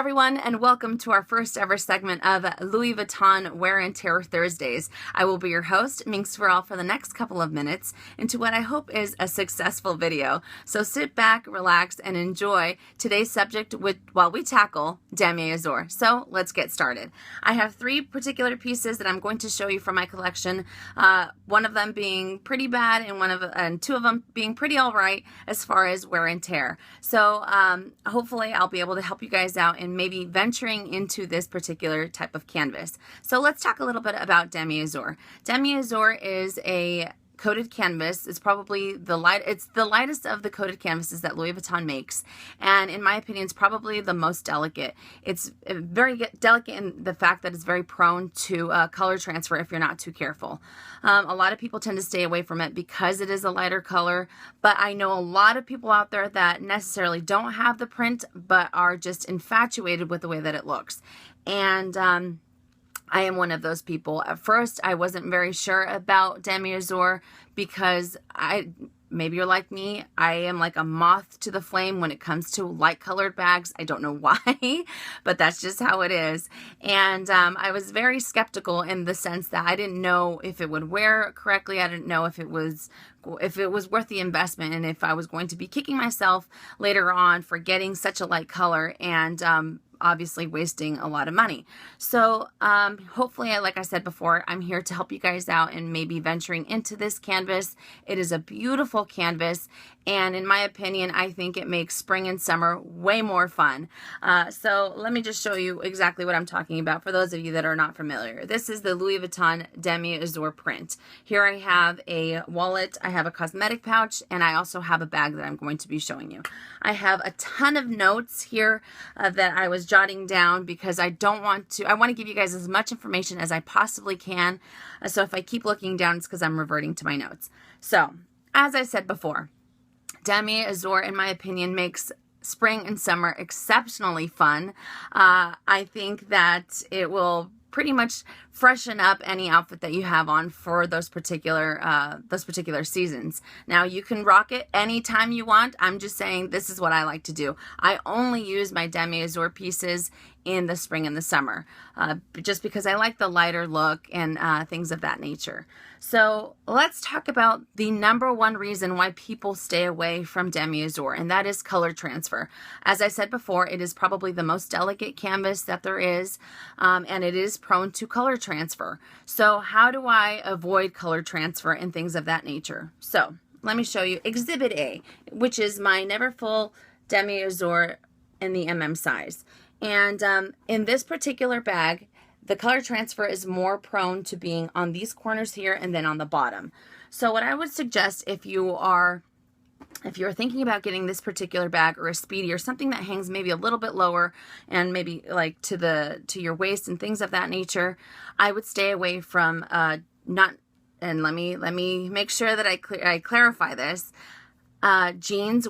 everyone, and welcome to our first ever segment of Louis Vuitton Wear and Tear Thursdays. I will be your host, Ming Swerall, for the next couple of minutes into what I hope is a successful video. So sit back, relax, and enjoy today's subject while we tackle Damier Azur. So let's get started. I have three particular pieces that I'm going to show you from my collection. One of them being pretty bad, and two of them being pretty all right as far as wear and tear. So hopefully I'll be able to help you guys out and maybe venturing into this particular type of canvas. So let's talk a little bit about Damier Azur. Damier Azur is a coated canvas. It's probably the lightest of the coated canvases that Louis Vuitton makes, and in my opinion, it's probably the most delicate. It's very delicate in the fact that it's very prone to color transfer if you're not too careful. A lot of people tend to stay away from it because it is a lighter color, but I know a lot of people out there that necessarily don't have the print but are just infatuated with the way that it looks. And I am one of those people. At first, I wasn't very sure about Damier Azur because maybe you're like me, I am like a moth to the flame when it comes to light colored bags. I don't know why, but that's just how it is. And I was very skeptical in the sense that I didn't know if it would wear correctly. I didn't know if it was worth the investment and if I was going to be kicking myself later on for getting such a light color and obviously wasting a lot of money. So hopefully, like I said before, I'm here to help you guys out and maybe venturing into this canvas. It is a beautiful canvas, and in my opinion, I think it makes spring and summer way more fun. So let me just show you exactly what I'm talking about for those of you that are not familiar. This is the Louis Vuitton Damier Azur print. Here I have a wallet, I have a cosmetic pouch, and I also have a bag that I'm going to be showing you. I have a ton of notes here that I was jotting down because I want to give you guys as much information as I possibly can. So if I keep looking down, it's because I'm reverting to my notes. So as I said before, Damier Azur, in my opinion, makes spring and summer exceptionally fun. I think that it will pretty much freshen up any outfit that you have on for those particular seasons. Now, you can rock it anytime you want. I'm just saying this is what I like to do. I only use my Damier Azur pieces in the spring and the summer, just because I like the lighter look and things of that nature. So let's talk about the number one reason why people stay away from Damier Azur, and that is color transfer. As I said before, it is probably the most delicate canvas that there is, and it is prone to color transfer. So how do I avoid color transfer and things of that nature? So let me show you Exhibit A, which is my Neverfull Damier Azur in the size. And in this particular bag, the color transfer is more prone to being on these corners here and then on the bottom. So what I would suggest if you're thinking about getting this particular bag or a Speedy or something that hangs maybe a little bit lower and maybe like to your waist and things of that nature, I would stay away from and let me make sure that I clarify this, jeans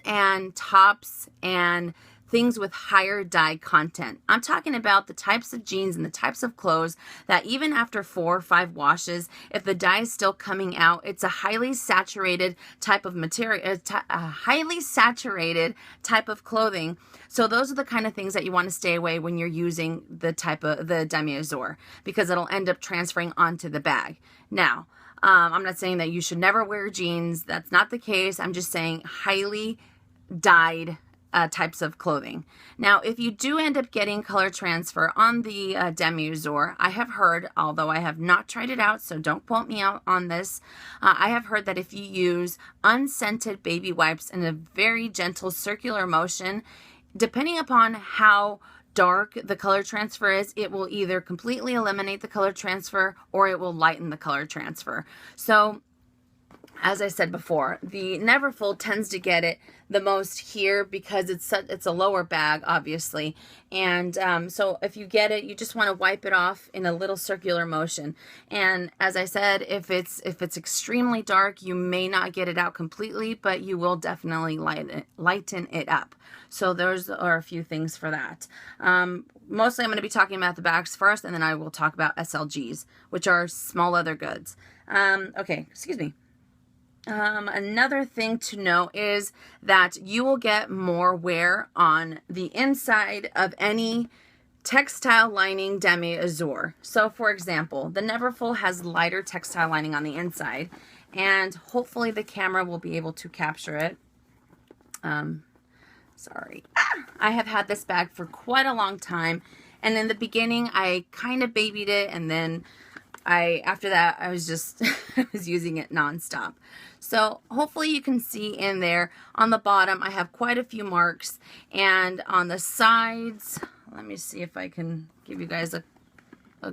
and tops and things with higher dye content. I'm talking about the types of jeans and the types of clothes that even after 4 or 5 washes, if the dye is still coming out, it's a highly saturated type of material, a highly saturated type of clothing. So those are the kind of things that you want to stay away when you're using the Damier Azur, because it'll end up transferring onto the bag. Now, I'm not saying that you should never wear jeans. That's not the case. I'm just saying highly dyed types of clothing. Now, if you do end up getting color transfer on the Damier Azur, I have heard, although I have not tried it out, so don't quote me out on this, I have heard that if you use unscented baby wipes in a very gentle circular motion, depending upon how dark the color transfer is, it will either completely eliminate the color transfer or it will lighten the color transfer. So as I said before, the Neverfull tends to get it the most here because it's a lower bag, obviously. And so if you get it, you just want to wipe it off in a little circular motion. And as I said, if it's extremely dark, you may not get it out completely, but you will definitely lighten it up. So those are a few things for that. Mostly I'm going to be talking about the bags first, and then I will talk about SLGs, which are small leather goods. Okay, excuse me. Another thing to know is that you will get more wear on the inside of any textile lining Damier Azur. So for example, the Neverfull has lighter textile lining on the inside, and hopefully the camera will be able to capture it. Sorry. I have had this bag for quite a long time, and in the beginning I kind of babied it, and then after that I was just I was using it nonstop. So hopefully you can see in there on the bottom I have quite a few marks, and on the sides, let me see if I can give you guys a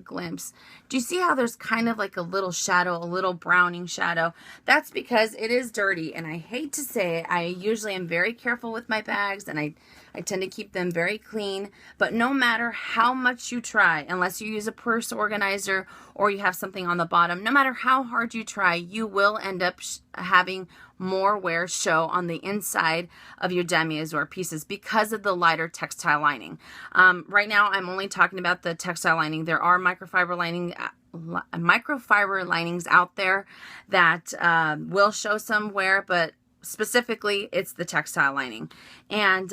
glimpse. Do you see how there's kind of like a little shadow, a little browning shadow? That's because it is dirty, and I hate to say it, I usually am very careful with my bags, and I tend to keep them very clean, but no matter how much you try, unless you use a purse organizer or you have something on the bottom, no matter how hard you try, you will end up having more wear show on the inside of your Damier Azur pieces because of the lighter textile lining. Right now I'm only talking about the textile lining. There are microfiber linings out there that will show some wear, but specifically it's the textile lining. And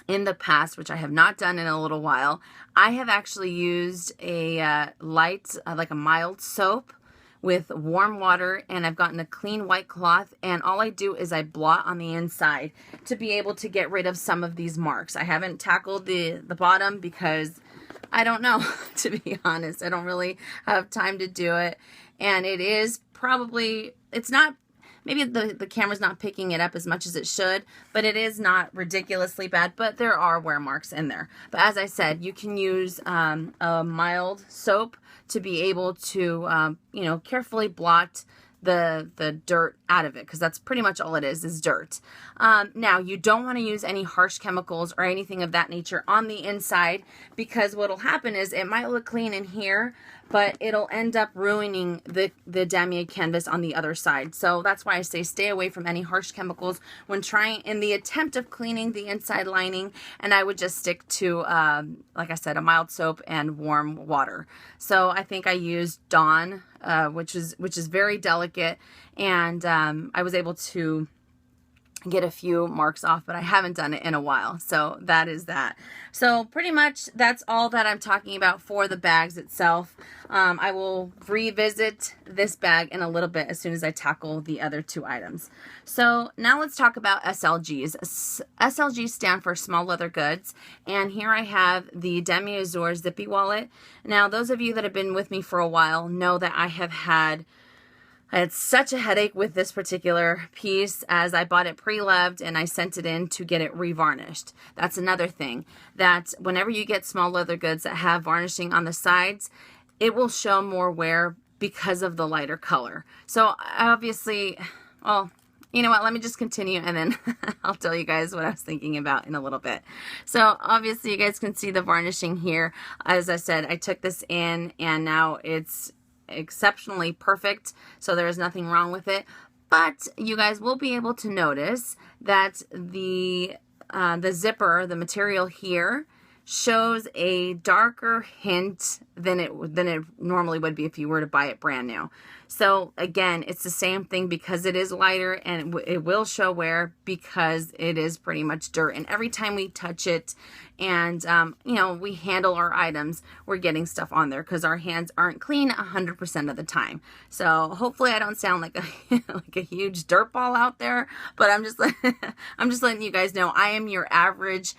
in the past, which I have not done in a little while, I have actually used a light, like a mild soap with warm water, and I've gotten a clean white cloth, and all I do is I blot on the inside to be able to get rid of some of these marks. I haven't tackled the bottom because I don't know, to be honest. I don't really have time to do it, and it is probably, it's not, maybe the camera's not picking it up as much as it should, but it is not ridiculously bad, but there are wear marks in there. But as I said, you can use a mild soap to be able to, you know, carefully blot the dirt out of it, because that's pretty much all it is dirt. Now, you don't want to use any harsh chemicals or anything of that nature on the inside, because what'll happen is it might look clean in here, but it'll end up ruining the Damier canvas on the other side. So that's why I say stay away from any harsh chemicals when trying in the attempt of cleaning the inside lining, and I would just stick to, like I said, a mild soap and warm water. So I think I used Dawn, which is very delicate, and I was able to get a few marks off, but I haven't done it in a while. So that is that. So pretty much that's all that I'm talking about for the bags itself. I will revisit this bag in a little bit as soon as I tackle the other two items. So now let's talk about SLGs. SLGs stand for small leather goods, and here I have the Damier Azur Zippy wallet. Now, those of you that have been with me for a while know that I had such a headache with this particular piece, as I bought it pre-loved and I sent it in to get it revarnished. That's another thing, that whenever you get small leather goods that have varnishing on the sides, it will show more wear because of the lighter color. So obviously, well, you know what, let me just continue and then I'll tell you guys what I was thinking about in a little bit. So obviously you guys can see the varnishing here. As I said, I took this in and now it's exceptionally perfect, so there is nothing wrong with it. But you guys will be able to notice that the zipper, the material here, shows a darker hint than it normally would be if you were to buy it brand new. So again, it's the same thing because it is lighter, and it will show wear because it is pretty much dirt. And every time we touch it and, you know, we handle our items, we're getting stuff on there because our hands aren't clean 100% of the time. So hopefully I don't sound like a huge dirt ball out there, but I'm just letting you guys know I am your average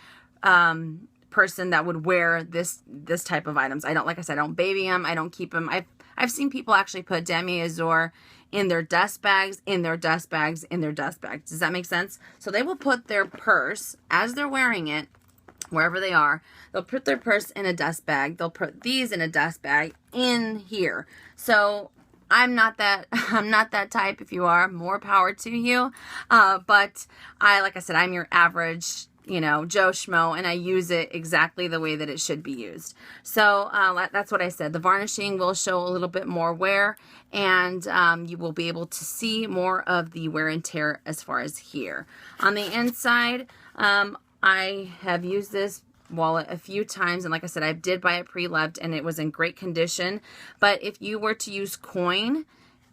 person that would wear this type of items. I don't, like I said, I don't baby them. I don't keep them. I've seen people actually put Damier Azur in their dust bags, in their dust bags, in their dust bags. Does that make sense? So they will put their purse as they're wearing it, wherever they are. They'll put their purse in a dust bag. They'll put these in a dust bag in here. So I'm not that type. If you are, more power to you. But like I said, I'm your average, you know, Joe Schmo, and I use it exactly the way that it should be used. So that's what I said. The varnishing will show a little bit more wear, and you will be able to see more of the wear and tear as far as here. On the inside, I have used this wallet a few times, and like I said, I did buy it pre-loved and it was in great condition. But if you were to use coin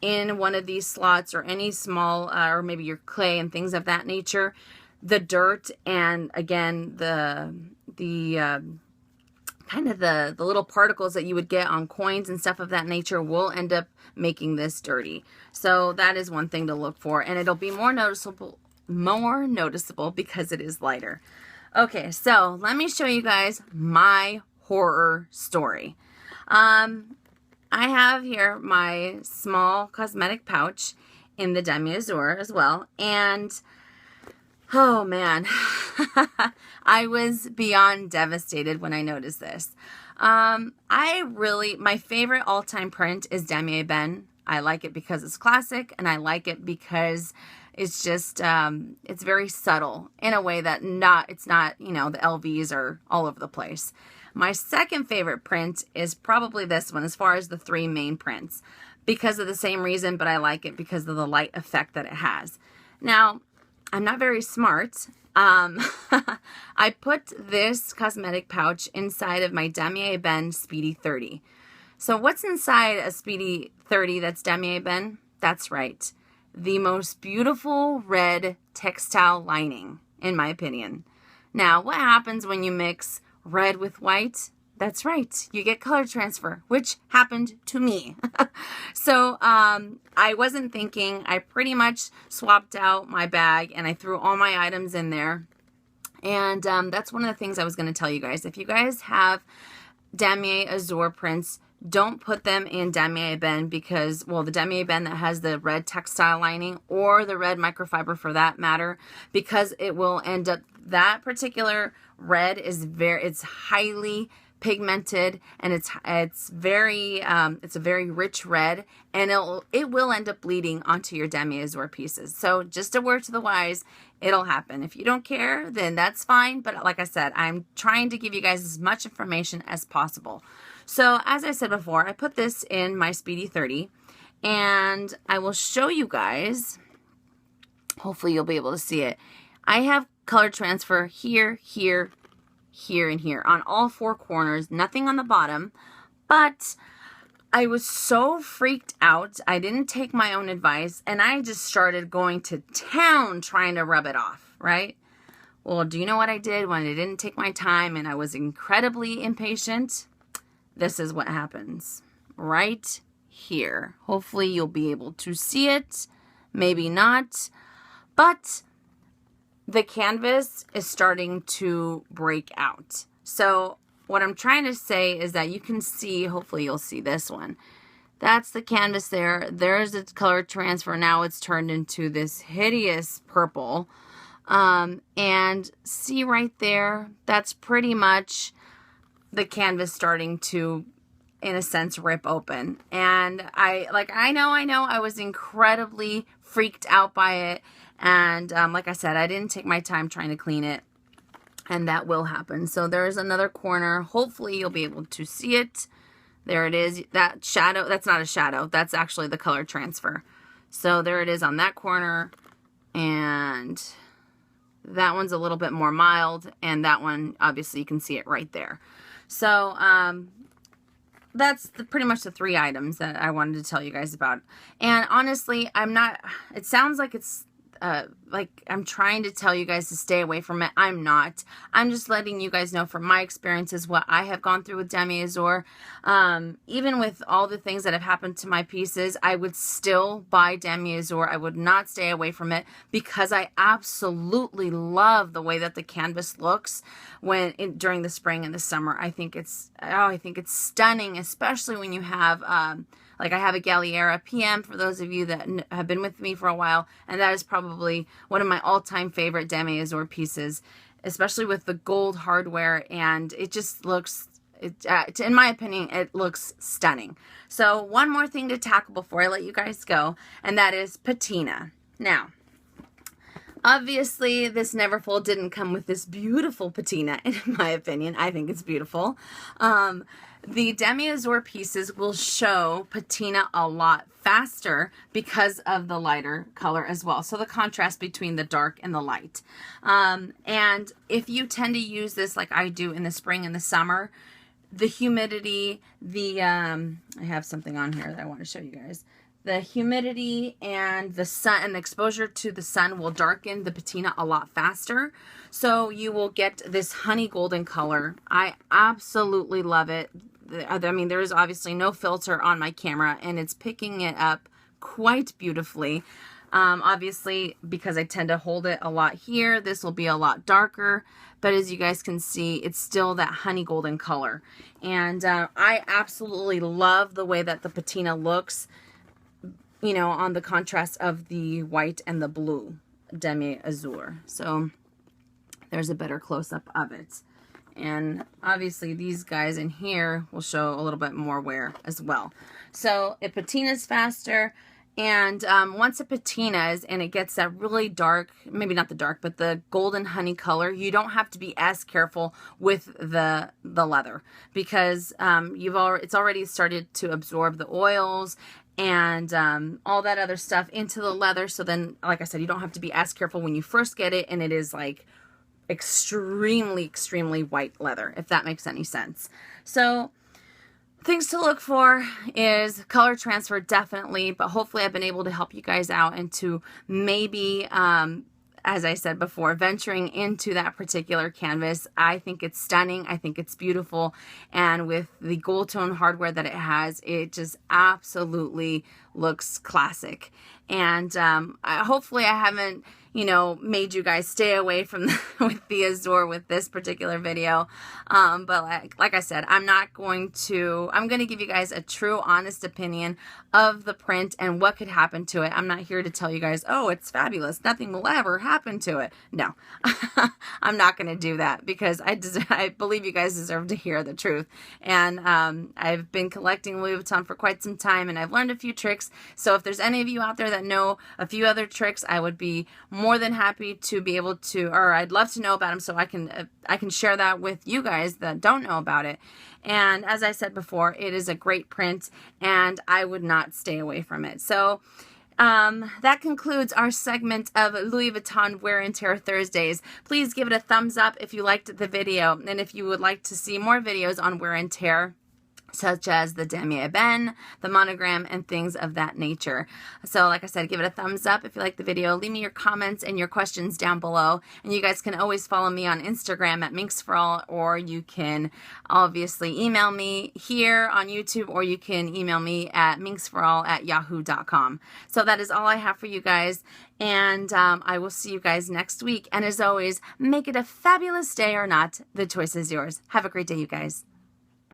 in one of these slots or any small, or maybe your clay and things of that nature, the dirt and again, the kind of the little particles that you would get on coins and stuff of that nature will end up making this dirty. So that is one thing to look for, and it'll be more noticeable because it is lighter. Okay, so let me show you guys my horror story. I have here my small cosmetic pouch in the Damier Azur as well, and oh man, I was beyond devastated when I noticed this. My favorite all-time print is Damier Ben. I like it because it's classic, and I like it because it's just, it's very subtle in a way that it's not, you know, the LVs are all over the place. My second favorite print is probably this one as far as the three main prints because of the same reason, but I like it because of the light effect that it has. Now, I'm not very smart. I put this cosmetic pouch inside of my Damier Ben Speedy 30. So what's inside a Speedy 30 that's Damier Ben? That's right. The most beautiful red textile lining, in my opinion. Now, what happens when you mix red with white? That's right. You get color transfer, which happened to me. So I wasn't thinking. I pretty much swapped out my bag and I threw all my items in there. And that's one of the things I was going to tell you guys. If you guys have Damier Azur prints, don't put them in Damier Ben because, well, the Damier Ben that has the red textile lining or the red microfiber for that matter, because it will end up, that particular red is it's highly pigmented and it's a very rich red, and it will end up bleeding onto your Damier Azur pieces. So just a word to the wise, it'll happen. If you don't care, then that's fine. But like I said, I'm trying to give you guys as much information as possible. So as I said before, I put this in my Speedy 30 and I will show you guys. Hopefully you'll be able to see it. I have color transfer here, here, here, and here on all four corners, nothing on the bottom, but I was so freaked out. I didn't take my own advice and I just started going to town trying to rub it off, right? Well, do you know what I did when I didn't take my time and I was incredibly impatient? This is what happens right here. Hopefully you'll be able to see it, maybe not, but the canvas is starting to break out. So what I'm trying to say is that you can see, hopefully you'll see this one. That's the canvas there. There's its color transfer. Now it's turned into this hideous purple. And see right there, that's pretty much the canvas starting to, in a sense, rip open. And I know I was incredibly freaked out by it. And like I said, I didn't take my time trying to clean it. And that will happen. So there's another corner. Hopefully you'll be able to see it. There it is. That shadow, that's not a shadow. That's actually the color transfer. So there it is on that corner. And that one's a little bit more mild. And that one, obviously, you can see it right there. So that's pretty much the three items that I wanted to tell you guys about. And honestly, it sounds like it's like I'm trying to tell you guys to stay away from it. I'm not. I'm just letting you guys know from my experiences what I have gone through with Damier Azur. Even with all the things that have happened to my pieces, I would still buy Damier Azur. I would not stay away from it because I absolutely love the way that the canvas looks during the spring and the summer. I think it's stunning, especially when you have like I have a Galliera PM for those of you that have been with me for a while, and that is probably one of my all-time favorite Damier Azur pieces, especially with the gold hardware, and it just looks, in my opinion, it looks stunning. So one more thing to tackle before I let you guys go, and that is patina. Now, obviously, this Neverfull didn't come with this beautiful patina, in my opinion. I think it's beautiful. The Damier Azur pieces will show patina a lot faster because of the lighter color as well. So the contrast between the dark and the light. And if you tend to use this like I do in the spring and the summer, the humidity, I have something on here that I want to show you guys. the humidity and the sun and the exposure to the sun will darken the patina a lot faster. So you will get this honey golden color. I absolutely love it. I mean, there is obviously no filter on my camera, and it's picking it up quite beautifully. Obviously, because I tend to hold it a lot here, this will be a lot darker, but as you guys can see, it's still that honey golden color. And I absolutely love the way that the patina looks, you know, on the contrast of the white and the blue Damier Azur. So there's a better close-up of it. And obviously these guys in here will show a little bit more wear as well. So it patinas faster. And once it patinas and it gets that really dark, maybe not the dark, but the golden honey color, you don't have to be as careful with the leather, because it's already started to absorb the oils and all that other stuff into the leather. So then, like I said, you don't have to be as careful when you first get it, and it is like extremely white leather, if that makes any sense. So things to look for is color transfer, definitely, but hopefully I've been able to help you guys out into maybe, as I said before, venturing into that particular canvas. I think it's stunning. I think it's beautiful. And with the gold tone hardware that it has, it just absolutely looks classic. And hopefully I haven't, you know, made you guys stay away from with the Azur with this particular video. But like I said, I'm going to give you guys a true, honest opinion of the print and what could happen to it. I'm not here to tell you guys, oh, it's fabulous, nothing will ever happen to it. No, I'm not going to do that, because I believe you guys deserve to hear the truth. And I've been collecting Louis Vuitton for quite some time, and I've learned a few tricks. So if there's any of you out there that know a few other tricks, I would be more than happy to be able to, or I'd love to know about them, so I can share that with you guys that don't know about it. And as I said before, it is a great print, and I would not stay away from it. So that concludes our segment of Louis Vuitton Wear and Tear Thursdays. Please give it a thumbs up if you liked the video, and if you would like to see more videos on wear and tear, such as the Damier Ebene, the monogram, and things of that nature. So like I said, give it a thumbs up if you like the video. Leave me your comments and your questions down below. And you guys can always follow me on Instagram at minxforall, or you can obviously email me here on YouTube, or you can email me at minxforall@yahoo.com. So that is all I have for you guys. And I will see you guys next week. And as always, make it a fabulous day or not. The choice is yours. Have a great day, you guys.